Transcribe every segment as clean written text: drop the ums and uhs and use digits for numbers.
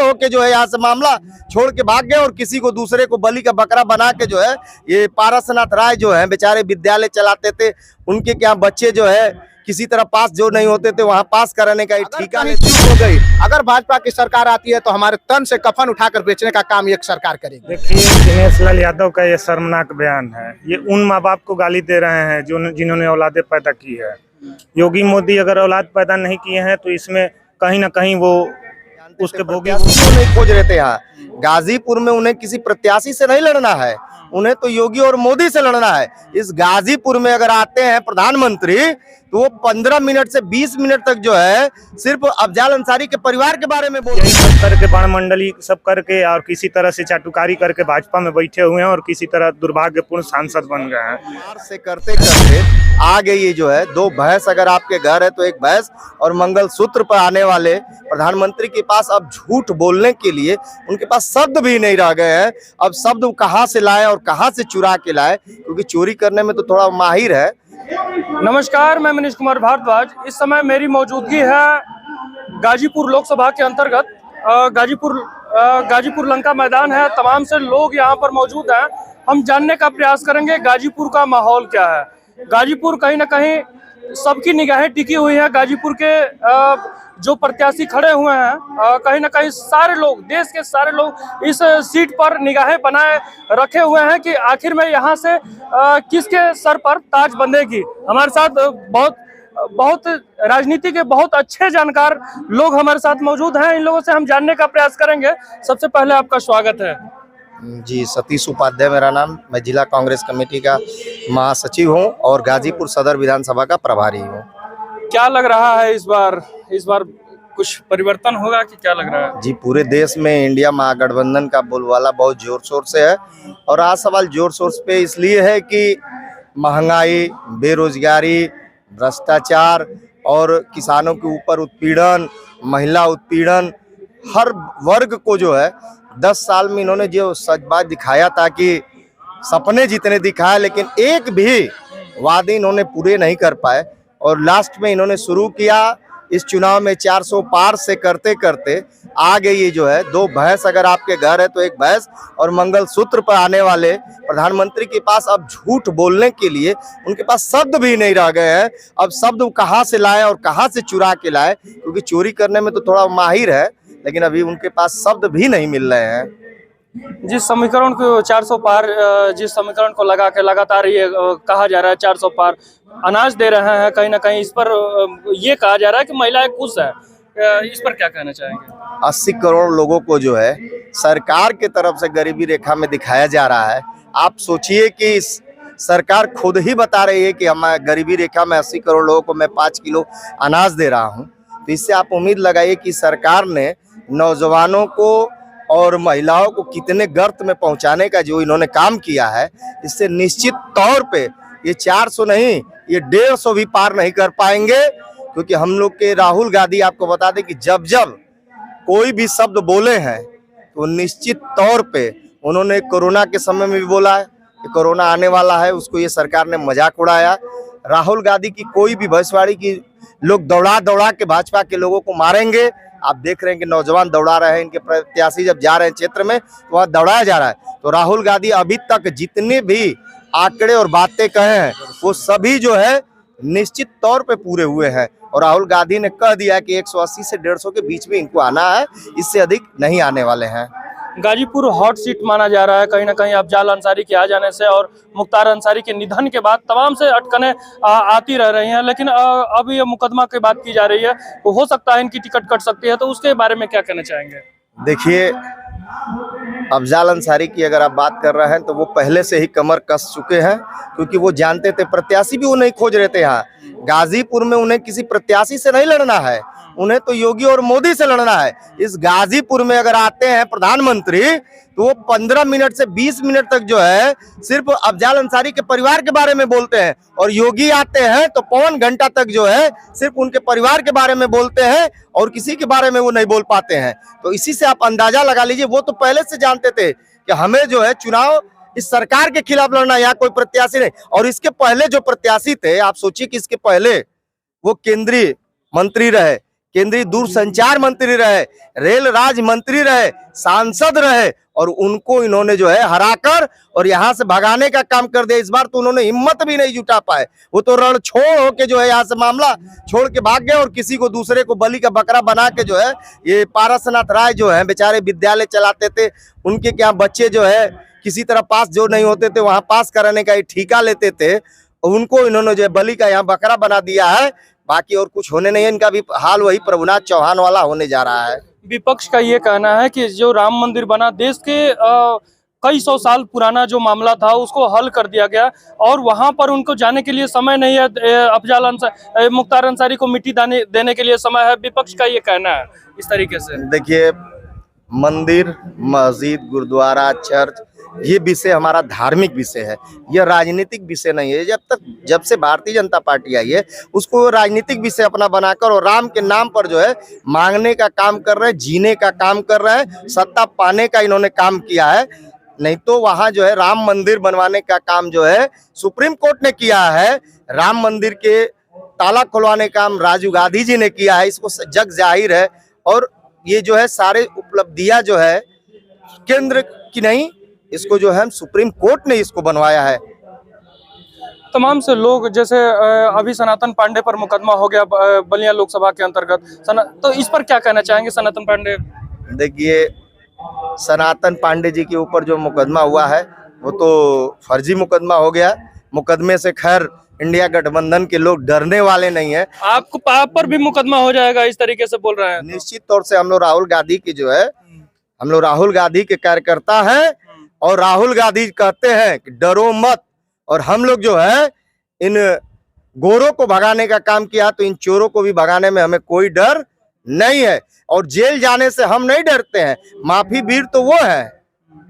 होके जो है यहाँ से मामला छोड़ के भाग गए और किसी को दूसरे को बलि का बकरा बना के जो है ये पारसनाथ राय जो है बेचारे विद्यालय चलाते थे, उनके क्या बच्चे जो है किसी तरह पास जो नहीं होते थे वहां पास कराने का ठेका हो गई। अगर भाजपा की सरकार आती है तो हमारे तन से कफन उठाकर बेचने का काम ये सरकार करेगी। देखिए, दिनेश लाल यादव का ये शर्मनाक बयान है। ये उन माँ बाप को गाली दे रहे हैं जिन्होंने औलादे पैदा की है। योगी मोदी अगर औलाद पैदा नहीं किए हैं तो इसमें कहीं ना कहीं वो उसके भोगी नहीं खोज रहे थे। यहाँ गाजीपुर में उन्हें किसी प्रत्याशी से नहीं लड़ना है, उन्हें तो योगी और मोदी से लड़ना है। इस गाजीपुर में अगर आते हैं प्रधानमंत्री तो वो 15 मिनट से 20 मिनट तक जो है सिर्फ अफजाल अंसारी के परिवार के बारे में बोल सब करके बाण मंडली सब करके और किसी तरह से चाटुकारी करके भाजपा में बैठे हुए हैं और किसी तरह दुर्भाग्यपूर्ण सांसद बन गए हैं। से करते करते आ गई ये जो है दो भैंस अगर आपके घर है तो एक भैंस और मंगलसूत्र पर आने वाले प्रधानमंत्री के पास अब झूठ बोलने के लिए उनके पास शब्द भी नहीं रह गए हैं। अब शब्द कहाँ से लाए और कहाँ से चुरा के लाए, क्योंकि चोरी करने में तो थोड़ा माहिर है। नमस्कार, मैं मनीष कुमार भारद्वाज। इस समय मेरी मौजूदगी है गाजीपुर लोकसभा के अंतर्गत गाजीपुर लंका मैदान है। तमाम से लोग यहाँ पर मौजूद हैं। हम जानने का प्रयास करेंगे गाजीपुर का माहौल क्या है। गाजीपुर कहीं ना कहीं सबकी निगाहें टिकी हुई है। गाजीपुर के जो प्रत्याशी खड़े हुए हैं कहीं ना कहीं सारे लोग, देश के सारे लोग इस सीट पर निगाहें बनाए रखे हुए हैं कि आखिर में यहाँ से किसके सर पर ताज बंधेगी। हमारे साथ बहुत राजनीति के बहुत अच्छे जानकार लोग हमारे साथ मौजूद हैं। इन लोगों से हम जानने का प्रयास करेंगे। सबसे पहले आपका स्वागत है। जी, सतीश उपाध्याय मेरा नाम। मैं जिला कांग्रेस कमेटी का महासचिव हूं और गाजीपुर सदर विधानसभा का प्रभारी हूं। क्या लग रहा है इस बार कुछ परिवर्तन होगा कि क्या लग रहा है? जी, पूरे देश में इंडिया महागठबंधन का बोलबाला बहुत जोर शोर से है और आज सवाल जोर शोर पे इसलिए है कि महंगाई, बेरोजगारी, भ्रष्टाचार और किसानों के ऊपर उत्पीड़न, महिला उत्पीड़न, हर वर्ग को जो है 10 साल में इन्होंने जो सच बात दिखाया था कि सपने जितने दिखाए लेकिन एक भी वादे इन्होंने पूरे नहीं कर पाए। और लास्ट में इन्होंने शुरू किया इस चुनाव में 400 पार से करते करते आ गई ये जो है दो भैंस अगर आपके घर है तो एक भैंस और मंगलसूत्र पर आने वाले प्रधानमंत्री के पास अब झूठ बोलने के लिए उनके पास शब्द भी नहीं रह गए हैं। अब शब्द कहाँ से लाए और कहाँ से चुरा के लाए, क्योंकि चोरी करने में तो थोड़ा माहिर है लेकिन अभी उनके पास शब्द भी नहीं मिल रहे हैं। जिस समीकरण को 400 पार, जिस समीकरण को लगा के लगातार ये कहा जा रहा है 400 पार अनाज दे रहे हैं, कहीं ना कहीं इस पर ये कहा जा रहा है कि महिलाएं खुश है। इस पर क्या कहना चाहेंगे? 80 करोड़ लोगों को जो है सरकार की तरफ से गरीबी रेखा में दिखाया जा रहा है। आप सोचिए कि सरकार खुद ही बता रही है कि हम गरीबी रेखा में 80 करोड़ लोगों को मैं 5 किलो अनाज दे रहा हूं। तो इससे आप उम्मीद लगाइए कि सरकार ने नौजवानों को और महिलाओं को कितने गर्त में पहुंचाने का जो इन्होंने काम किया है, इससे निश्चित तौर पे ये 400 नहीं, ये 150 भी पार नहीं कर पाएंगे। क्योंकि हम लोग के राहुल गांधी आपको बता दें कि जब कोई भी शब्द बोले हैं तो निश्चित तौर पे उन्होंने कोरोना के समय में भी बोला है कि कोरोना आने वाला है, उसको ये सरकार ने मजाक उड़ाया। राहुल गांधी की कोई भी भविष्यवाणी की लोग दौड़ा के भाजपा के लोगों को मारेंगे। आप देख रहे हैं कि नौजवान दौड़ा रहे हैं, इनके प्रत्याशी जब जा रहे हैं क्षेत्र में तो वहाँ दौड़ाया जा रहा है। तो राहुल गांधी अभी तक जितने भी आंकड़े और बातें कहे हैं वो सभी जो है निश्चित तौर पे पूरे हुए हैं। और राहुल गांधी ने कह दिया कि 180 से 150 के बीच में इनको आना है, इससे अधिक नहीं आने वाले हैं। गाजीपुर हॉट सीट माना जा रहा है कहीं ना कहीं अफजाल अंसारी के आ जाने से, और मुख्तार अंसारी के निधन के बाद तमाम से अटकनें आती रह रही हैं। लेकिन अभी ये मुकदमा की बात की जा रही है, तो हो सकता है इनकी टिकट कट सकती है। तो उसके बारे में क्या कहना चाहेंगे? देखिए, अफजाल अंसारी की अगर आप बात कर रहे हैं तो वो पहले से ही कमर कस चुके हैं, क्योंकि वो जानते थे प्रत्याशी भी वो नहीं खोज रहे थे। यहाँ गाजीपुर में उन्हें किसी प्रत्याशी से नहीं लड़ना है, उन्हें तो योगी और मोदी से लड़ना है। इस गाजीपुर में अगर आते हैं प्रधानमंत्री तो वो 15 मिनट से 20 मिनट तक जो है सिर्फ अफजाल अंसारी के परिवार के बारे में बोलते हैं, और योगी आते हैं तो पौन घंटा तक जो है सिर्फ उनके परिवार के बारे में बोलते हैं और किसी के बारे में वो नहीं बोल पाते हैं। तो इसी से आप अंदाजा लगा लीजिए, वो तो पहले से जानते थे कि हमें जो है चुनाव इस सरकार के खिलाफ लड़ना, यहाँ कोई प्रत्याशी नहीं। और इसके पहले जो प्रत्याशी थे, आप सोचिए कि इसके पहले वो केंद्रीय मंत्री रहे, केंद्रीय दूरसंचार मंत्री रहे, रेल राज्य मंत्री रहे, सांसद रहे, और उनको इन्होंने जो है हराकर और यहाँ से भगाने का काम कर दिया। इस बार तो उन्होंने हिम्मत भी नहीं जुटा पाए, वो तो रण छोड़ होके जो है यहाँ से मामला छोड़ के भाग गए और किसी को दूसरे को बलि का बकरा बना के जो है, ये पारसनाथ राय जो है बेचारे विद्यालय चलाते थे, उनके क्या बच्चे जो है किसी तरह पास जो नहीं होते थे वहां पास कराने का ठेका लेते थे, उनको इन्होंने जो है बलि का यहाँ बकरा बना दिया है। बाकी और कुछ होने नहीं है, इनका भी हाल वही प्रभुनाथ चौहान वाला होने जा रहा है। विपक्ष का ये कहना है कि जो राम मंदिर बना देश के कई सौ साल पुराना जो मामला था उसको हल कर दिया गया और वहां पर उनको जाने के लिए समय नहीं है। मुख्तार अंसारी को मिट्टी देने के लिए समय है। विपक्ष का ये कहना है इस तरीके से। देखिए, मंदिर, मस्जिद, गुरुद्वारा, चर्च, ये विषय हमारा धार्मिक विषय है, यह राजनीतिक विषय नहीं है। जब से भारतीय जनता पार्टी आई है उसको राजनीतिक विषय अपना बनाकर और राम के नाम पर जो है मांगने का काम कर रहे हैं, जीने का काम कर रहे हैं, सत्ता पाने का इन्होंने काम किया है। नहीं तो वहां जो है राम मंदिर बनवाने का काम जो है सुप्रीम कोर्ट ने किया है, राम मंदिर के ताला खुलवाने का काम राजीव गांधी जी ने किया है, इसको जग जाहिर है। और ये जो है सारे उपलब्धियां जो है केंद्र की नहीं, इसको जो है सुप्रीम कोर्ट ने इसको बनवाया है। तमाम से लोग, जैसे अभी सनातन पांडे पर मुकदमा हो गया बलिया लोकसभा के अंतर्गत, तो इस पर क्या कहना चाहेंगे सनातन पांडे? देखिए, सनातन पांडे जी के ऊपर जो मुकदमा हुआ है वो तो फर्जी मुकदमा हो गया। मुकदमे से खैर इंडिया गठबंधन के लोग डरने वाले नहीं है। आप पर भी मुकदमा हो जाएगा इस तरीके से बोल रहे हैं? निश्चित तौर से हम लोग राहुल गांधी की जो है, हम लोग राहुल गांधी के कार्यकर्ता हैं और राहुल गांधी कहते हैं कि डरो मत। और हम लोग जो है इन गोरों को भगाने का काम किया तो इन चोरों को भी भगाने में हमें कोई डर नहीं है। और जेल जाने से हम नहीं डरते हैं। माफी वीर तो वो है,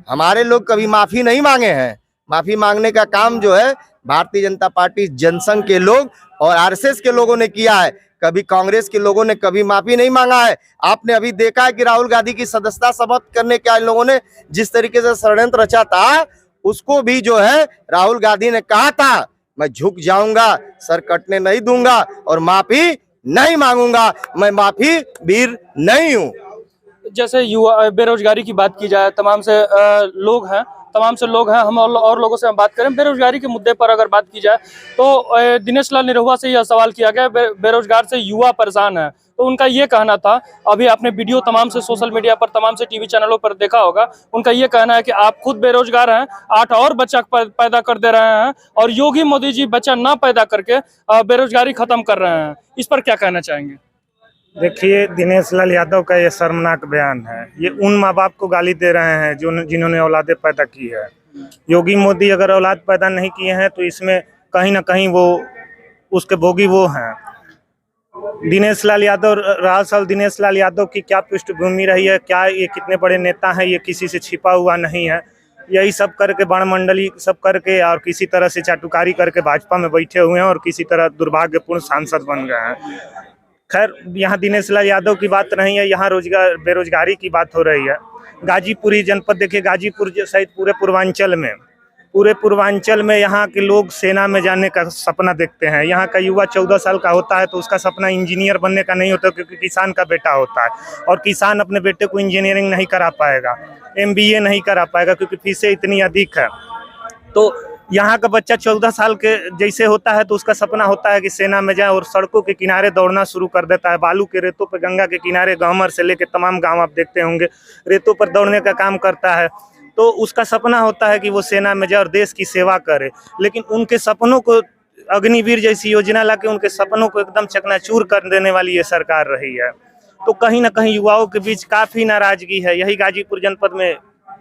हमारे लोग कभी माफी नहीं मांगे हैं। माफी मांगने का काम जो है भारतीय जनता पार्टी, जनसंघ के लोग और आरएसएस के लोगों ने किया है। कभी कांग्रेस के लोगों ने कभी माफी नहीं मांगा है। आपने अभी देखा है कि राहुल गांधी की सदस्यता समाप्त करने के इन लोगों ने जिस तरीके से षड्यंत्र रचा था, उसको भी जो है राहुल गांधी ने कहा था मैं झुक जाऊंगा, सर कटने नहीं दूंगा और माफी नहीं मांगूंगा, मैं माफी वीर नहीं हूं। जैसे युवा बेरोजगारी की बात की जाए, तमाम से लोग हैं, हम और लोगों से हम बात करें बेरोजगारी के मुद्दे पर अगर बात की जाए तो दिनेश लाल निरहुआ से यह सवाल किया गया, बेरोजगार से युवा परेशान है, तो उनका ये कहना था, अभी आपने वीडियो तमाम से सोशल मीडिया पर, तमाम से टीवी चैनलों पर देखा होगा, उनका ये कहना है कि आप खुद बेरोजगार हैं, 8 और बच्चा पैदा कर दे रहे हैं और योगी मोदी जी बच्चा ना पैदा करके बेरोजगारी खत्म कर रहे हैं। इस पर क्या कहना चाहेंगे? देखिए, दिनेश लाल यादव का ये शर्मनाक बयान है। ये उन माँ बाप को गाली दे रहे हैं जिन्होंने औलादे पैदा की है। योगी मोदी अगर औलाद पैदा नहीं किए हैं तो इसमें कहीं ना कहीं वो उसके भोगी वो हैं। दिनेश लाल यादव की क्या पृष्ठभूमि रही है, क्या ये कितने बड़े नेता हैं, ये किसी से छिपा हुआ नहीं है। यही सब करके बाणमंडली सब करके और किसी तरह से चाटुकारी करके भाजपा में बैठे हुए हैं और किसी तरह दुर्भाग्यपूर्ण सांसद बन गए हैं। खैर, यहाँ दिनेश लाल यादव की बात नहीं है, यहाँ बेरोजगारी की बात हो रही है। गाजीपुरी जनपद देखिए, गाजीपुर सहित पूरे पूर्वांचल में यहाँ के लोग सेना में जाने का सपना देखते हैं। यहाँ का युवा 14 साल का होता है तो उसका सपना इंजीनियर बनने का नहीं होता, क्योंकि किसान का बेटा होता है और किसान अपने बेटे को इंजीनियरिंग नहीं करा पाएगा, MBA नहीं करा पाएगा, क्योंकि फीसें इतनी अधिक है। तो यहाँ का बच्चा 14 साल के जैसे होता है तो उसका सपना होता है कि सेना में जाए और सड़कों के किनारे दौड़ना शुरू कर देता है। बालू के रेतों पर, गंगा के किनारे, गहमर से लेके तमाम गांव आप देखते होंगे, रेतों पर दौड़ने का काम करता है। तो उसका सपना होता है कि वो सेना में जाए और देश की सेवा करे। लेकिन उनके सपनों को, अग्निवीर जैसी योजना लाके उनके सपनों को एकदम चकनाचूर कर देने वाली ये सरकार रही है। तो कहीं ना कहीं युवाओं के बीच काफ़ी नाराजगी है। यही गाजीपुर जनपद में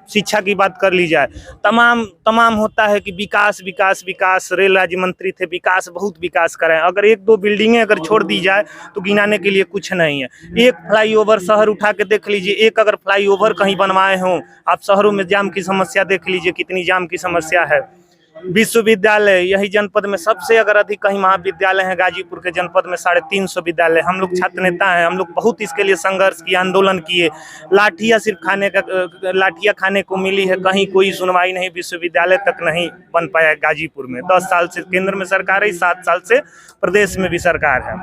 शिक्षा की बात कर ली जाए, तमाम होता है कि विकास विकास विकास। रेल राज्य मंत्री थे, बहुत विकास कराएं। अगर 1-2 बिल्डिंगें अगर छोड़ दी जाए तो गिनाने के लिए कुछ नहीं है। एक फ्लाईओवर शहर उठा के देख लीजिए, एक अगर फ्लाईओवर कहीं बनवाए हों, आप शहरों में जाम की समस्या देख लीजिए, कितनी जाम की समस्या है। विश्वविद्यालय, यही जनपद में सबसे अगर अधिक कहीं महाविद्यालय है, गाजीपुर के जनपद में 350 विद्यालय। हम लोग छात्र नेता हैं, हम लोग बहुत इसके लिए संघर्ष किए, आंदोलन किए। लाठियाँ खाने को मिली है, कहीं कोई सुनवाई नहीं, विश्वविद्यालय तक नहीं बन पाया गाजीपुर में। 10 साल से केंद्र में सरकार है, 7 साल से प्रदेश में भी सरकार है।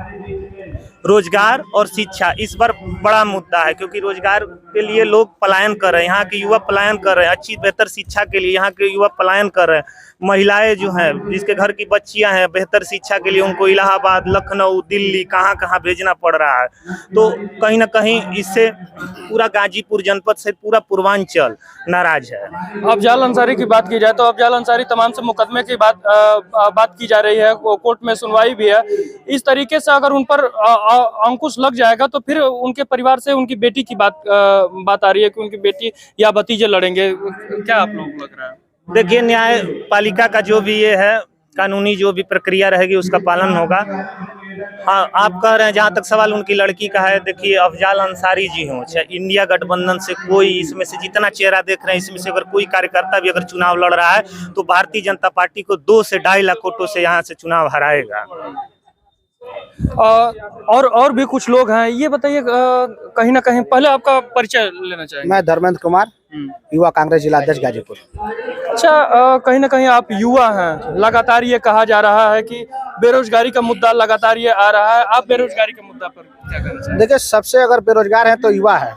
रोजगार और शिक्षा, इस पर बड़ा मुद्दा है, क्योंकि रोजगार के लिए लोग पलायन कर रहे हैं, यहाँ के युवा पलायन कर रहे हैं, अच्छी बेहतर शिक्षा के लिए यहाँ के युवा पलायन कर रहे हैं। महिलाएं जो हैं, जिसके घर की बच्चियां हैं, बेहतर शिक्षा के लिए उनको इलाहाबाद, लखनऊ, दिल्ली, कहाँ कहाँ भेजना पड़ रहा है। तो कहीं ना कहीं इससे पूरा गाजीपुर जनपद से पूरा पूर्वांचल नाराज है। अफजाल अंसारी की बात की जाए तो अफजाल अंसारी तमाम से मुकदमे की बात की जा रही है, कोर्ट में सुनवाई भी है। इस तरीके से अगर उन पर अंकुश लग जाएगा तो फिर उनके परिवार से उनकी बेटी की बात आ रही है कि उनकी बेटी या भतीजे लड़ेंगे। क्या आप लोगों को लग रहा है? देखिए, न्यायपालिका का जो भी ये है, कानूनी जो भी प्रक्रिया रहेगी उसका पालन होगा। हाँ, आप कह रहे हैं जहाँ तक सवाल उनकी लड़की का है, देखिए अफजाल अंसारी जी हों चाहे इंडिया गठबंधन से कोई, इसमें से जितना चेहरा देख रहे हैं, इसमें से अगर कोई कार्यकर्ता भी अगर चुनाव लड़ रहा है तो भारतीय जनता पार्टी को 2 से 2.5 लाख वोटों से यहाँ से चुनाव हराएगा। और भी कुछ लोग हैं, ये बताइए कहीं ना कहीं पहले आपका परिचय लेना चाहेंगे। मैं धर्मेंद्र कुमार, युवा कांग्रेस जिला अध्यक्ष गाजीपुर। अच्छा, कहीं ना कहीं आप युवा हैं, लगातार ये कहा जा रहा है कि बेरोजगारी का मुद्दा लगातार ये आ रहा है, आप बेरोजगारी के मुद्दा पर क्या कहना चाहेंगे? देखिए, सबसे अगर बेरोजगार है तो युवा है,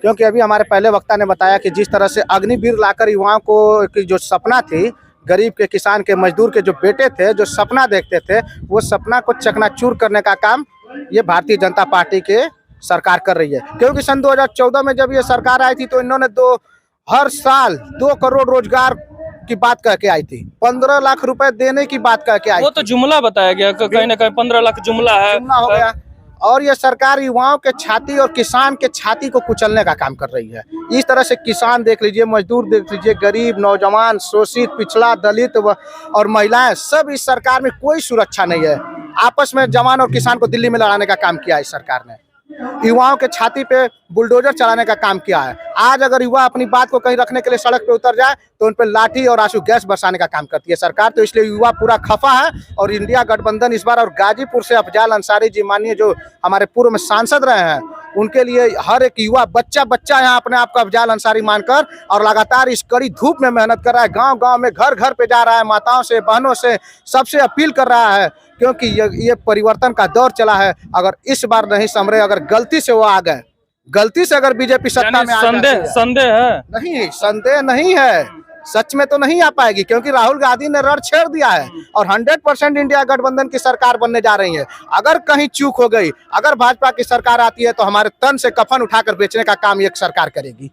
क्योंकि अभी हमारे पहले वक्ता ने बताया कि जिस तरह से अग्निवीर लाकर युवाओं को की जो सपना थी, गरीब के, किसान के, मजदूर के जो बेटे थे जो सपना देखते थे, वो सपना को चकनाचूर करने का काम ये भारतीय जनता पार्टी के सरकार कर रही है। क्योंकि सन 2014 में जब ये सरकार आई थी तो इन्होंने हर साल 2 करोड़ रोजगार की बात कह के आई थी, 15 लाख रुपए देने की बात कह के आई। वो तो जुमला बताया गया, कहीं ना कहीं 15 लाख जुमला है, जुमला हो गया। और ये सरकार युवाओं के छाती और किसान के छाती को कुचलने का काम कर रही है। इस तरह से किसान देख लीजिए, मजदूर देख लीजिए, गरीब, नौजवान, शोषित, पिछड़ा, दलित और महिलाएं, सब इस सरकार में कोई सुरक्षा नहीं है। आपस में जवान और किसान को दिल्ली में लड़ाने का काम किया इस सरकार ने, युवाओं के छाती पे बुलडोजर चलाने का काम किया है। आज अगर युवा अपनी बात को कहीं रखने के लिए सड़क पे उतर जाए तो उन पर लाठी और आंसू गैस बरसाने का काम करती है सरकार। तो इसलिए युवा पूरा खफा है और इंडिया गठबंधन इस बार, और गाजीपुर से अफजाल अंसारी जी मानिए जो हमारे पूर्व में सांसद रहे हैं, उनके लिए हर एक युवा बच्चा यहाँ अपने आप को अफजाल अंसारी मानकर और लगातार इस कड़ी धूप में मेहनत कर रहा है। गाँव गाँव में, घर घर पे जा रहा है, माताओं से, बहनों से, सबसे अपील कर रहा है, क्योंकि ये परिवर्तन का दौर चला है। अगर इस बार नहीं संभरे, अगर गलती से वो आ गए, गलती से अगर बीजेपी सत्ता में आ जाए, संदेह है नहीं, संदेह नहीं है, सच में तो नहीं आ पाएगी, क्योंकि राहुल गांधी ने रण छेड़ दिया है और 100% इंडिया गठबंधन की सरकार बनने जा रही है। अगर कहीं चूक हो गई, अगर भाजपा की सरकार आती है तो हमारे तन से कफन उठाकर बेचने का काम ये सरकार करेगी।